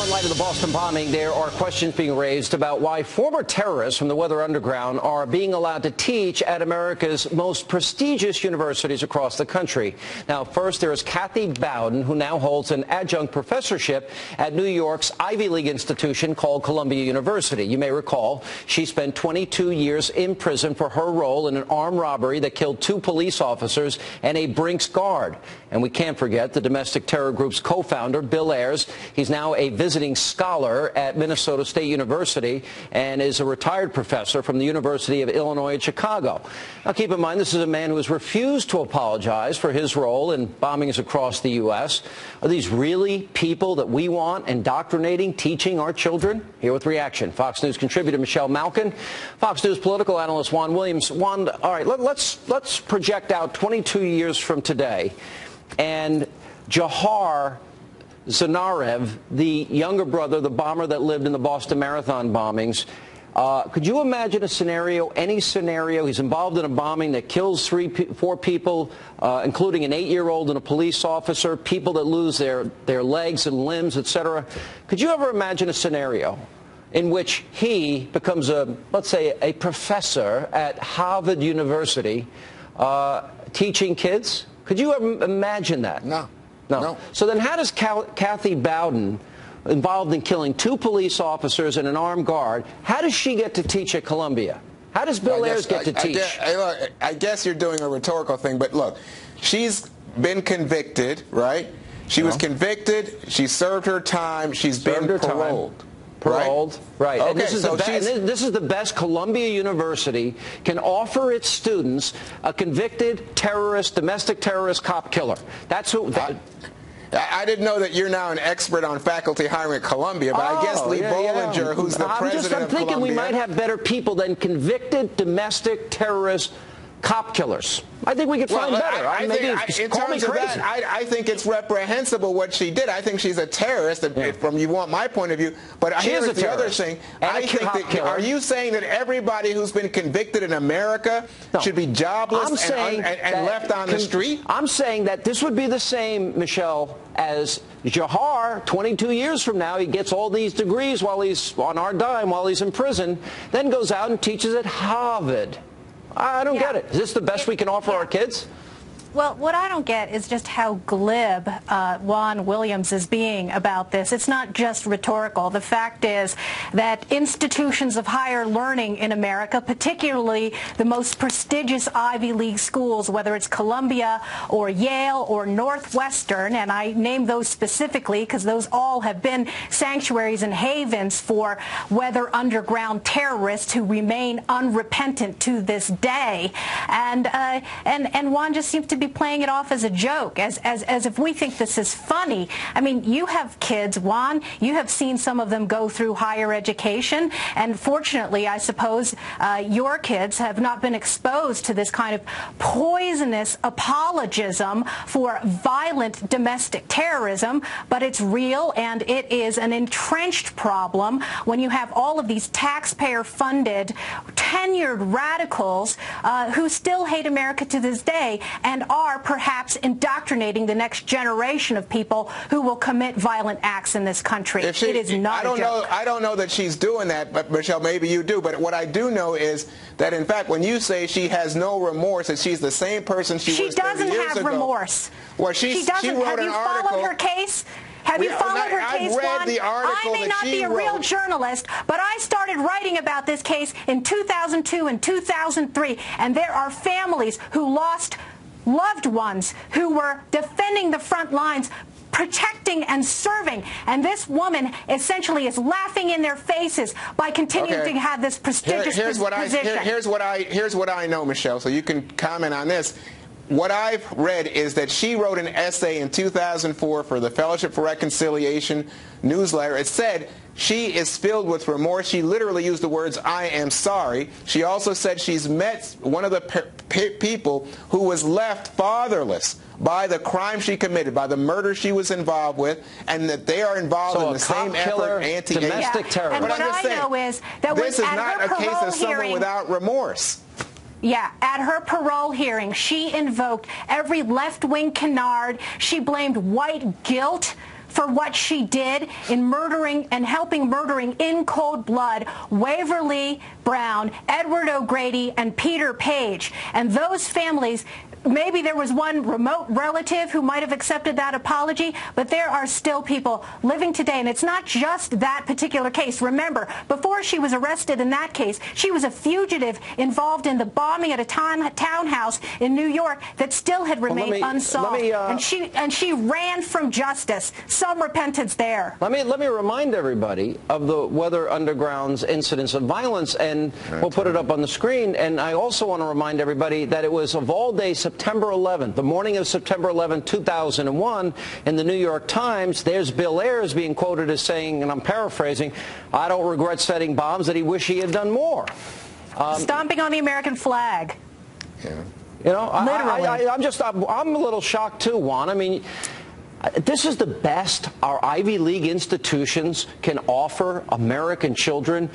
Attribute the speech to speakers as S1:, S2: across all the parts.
S1: Now, in light of the Boston bombing, there are questions being raised about why former terrorists from the Weather Underground are being allowed to teach at America's most prestigious universities across the country. Now, first, there is Kathy Bowden, who now holds an adjunct professorship at New York's Ivy League institution called Columbia University. You may recall she spent 22 years in prison for her role in an armed robbery that killed 2 police officers and a Brinks guard. And we can't forget the domestic terror group's co-founder, Bill Ayers. He's now a visiting scholar at Minnesota State University and is a retired professor from the University of Illinois at Chicago. Now, keep in mind, this is a man who has refused to apologize for his role in bombings across the U.S. Are these really people that we want indoctrinating, teaching our children? Here with reaction, Fox News contributor Michelle Malkin, Fox News political analyst Juan Williams. Juan, all right, let's project out 22 years from today, and Jahar Zanarev, the younger brother, the bomber that lived in the Boston Marathon bombings, could you imagine a scenario, any scenario, he's involved in a bombing that kills 4 people, including an 8-year-old and a police officer, people that lose their legs and limbs, etc. Could you ever imagine a scenario in which he becomes let's say, a professor at Harvard University teaching kids? Could you ever imagine that?
S2: No.
S1: No. So then how does Kathy Bowden, involved in killing 2 police officers and an armed guard, how does she get to teach at Columbia? How does Bill Ayers get to teach?
S2: I guess you're doing a rhetorical thing, but look, she's been convicted, right? She was convicted, she served her time, she's been paroled.
S1: Paroled, right.
S2: Okay,
S1: and this is the best Columbia University can offer its students a convicted terrorist, domestic terrorist cop killer. That's who.
S2: I didn't know that you're now an expert on faculty hiring at Columbia, but I guess Lee Bollinger, who's the president of Columbia.
S1: I'm thinking we might have better people than convicted domestic terrorist cop killers. I think we could find better.
S2: I think it's reprehensible what she did. I think she's a terrorist, from you want my point of view. But here's the other thing. I think that, are you saying that everybody who's been convicted in America should be jobless and left on the street?
S1: I'm saying that this would be the same, Michelle, as Jahar. 22 years from now, he gets all these degrees while he's on our dime, while he's in prison, then goes out and teaches at Harvard. I don't get it. Is this the best we can offer our kids?
S3: Well, what I don't get is just how glib Juan Williams is being about this. It's not just rhetorical. The fact is that institutions of higher learning in America, particularly the most prestigious Ivy League schools, whether it's Columbia or Yale or Northwestern, and I name those specifically because those all have been sanctuaries and havens for Weather Underground terrorists who remain unrepentant to this day. And Juan just seems to be playing it off as a joke, as if we think this is funny. I mean, you have kids, Juan. You have seen some of them go through higher education, and fortunately, I suppose, your kids have not been exposed to this kind of poisonous apologism for violent domestic terrorism, but it's real, and it is an entrenched problem when you have all of these taxpayer-funded, tenured radicals who still hate America to this day and are perhaps indoctrinating the next generation of people who will commit violent acts in this country. It is not a joke.
S2: I don't know that she's doing that, but Michelle, maybe you do. But what I do know is that, in fact, when you say she has no remorse, that she's the same person she was 30 years ago.
S3: She doesn't have remorse.
S2: Well, she doesn't.
S3: Have you followed her case? Have you followed her case, Juan? I may not be a real journalist, but I started writing about this case in 2002 and 2003, and there are families who lost loved ones who were defending the front lines, protecting and serving, and this woman essentially is laughing in their faces by continuing to have this prestigious position.
S2: Here's what I know, Michelle, so you can comment on this. What I've read is that she wrote an essay in 2004 for the Fellowship for Reconciliation newsletter. It said she is filled with remorse. She literally used the words, "I am sorry." She also said she's met one of the people who was left fatherless by the crime she committed, by the murder she was involved with, and that they are involved in the same effort,
S1: domestic terror.
S3: And what I know is that
S2: this is not a case of someone without remorse.
S3: Yeah, at her parole hearing, she invoked every left-wing canard. She blamed white guilt for what she did in murdering and helping murdering in cold blood Waverly Brown, Edward O'Grady, and Peter Page. And those families, maybe there was one remote relative who might have accepted that apology, but there are still people living today. And it's not just that particular case. Remember, before she was arrested in that case, she was a fugitive involved in the bombing at a townhouse in New York that still had remained unsolved. And she ran from justice. Some repentance there.
S1: Let me remind everybody of the Weather Underground's incidents of violence, and we'll put it up on the screen. And I also want to remind everybody that it was of all days September 11th, the morning of September 11th, 2001, in the New York Times, there's Bill Ayers being quoted as saying, and I'm paraphrasing, "I don't regret setting bombs, that he wished he had done more."
S3: Stomping on the American flag.
S2: Yeah.
S1: You know,
S3: literally.
S1: I'm a little shocked too, Juan. I mean, this is the best our Ivy League institutions can offer American children.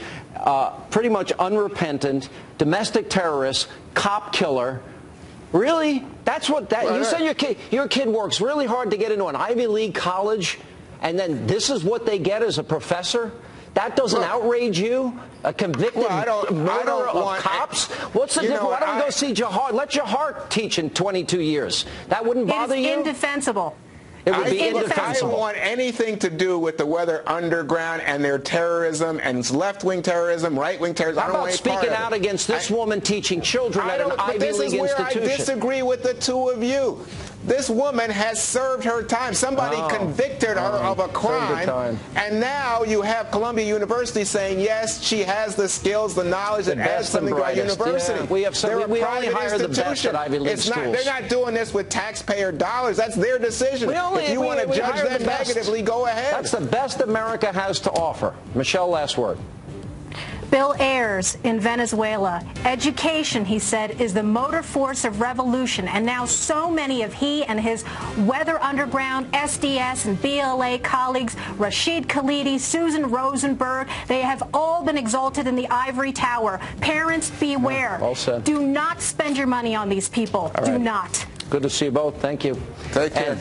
S1: Pretty much unrepentant, domestic terrorist, cop killer. Really? That's what that... You said your kid works really hard to get into an Ivy League college, and then this is what they get as a professor? That doesn't outrage you? A convicted murderer of cops? What's the difference? Why don't we go see Jahar? Let Jahar teach in 22 years. That wouldn't bother you?
S3: It is indefensible.
S1: It would be indefensible.
S2: I don't want anything to do with the Weather Underground and their terrorism and left-wing terrorism, right-wing terrorism.
S1: How about speaking out against this woman teaching children at an Ivy League institution?
S2: This is where I disagree with the two of you. This woman has served her time. Somebody convicted her of a crime, and now you have Columbia University saying, yes, she has the skills, the knowledge, that adds something to our university.
S1: Yeah. We only hire the best at Ivy League schools.
S2: They're not doing this with taxpayer dollars. That's their decision. If you want to judge them negatively, go ahead.
S1: That's the best America has to offer. Michelle, last word.
S3: Bill Ayers in Venezuela. Education, he said, is the motor force of revolution. And now so many of he and his Weather Underground, SDS, and BLA colleagues, Rashid Khalidi, Susan Rosenberg, they have all been exalted in the ivory tower. Parents, beware.
S1: Well said.
S3: Do not spend your money on these people. Do not.
S1: Good to see you both. Thank you.
S2: Take care.